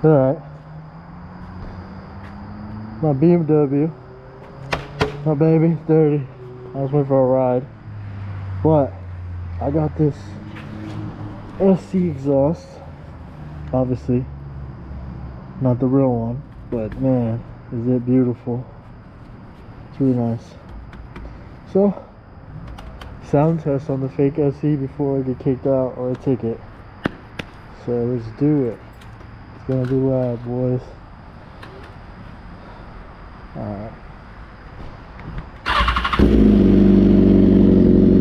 Alright. My BMW. My baby's dirty. I was waiting for a ride. But I got this SC exhaust. Obviously. Not the real one. But man, is it beautiful. It's really nice. So, sound test on the fake SC before I get kicked out or a ticket. So let's do it. It's gonna be loud, boys. Alright.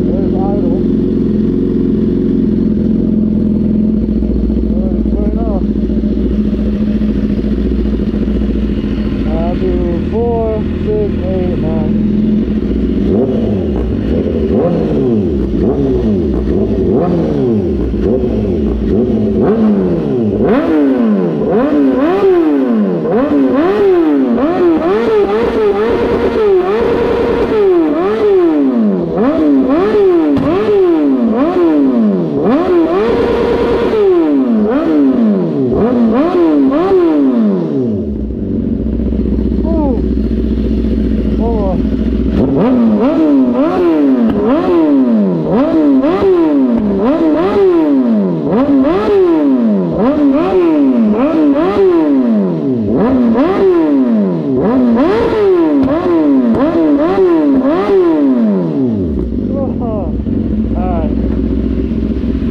There's idle. Already turning off. I'll do 4, 6, 8, 9.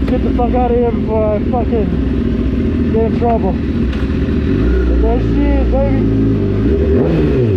Get the fuck out of here before I fucking get in trouble. There she is, baby.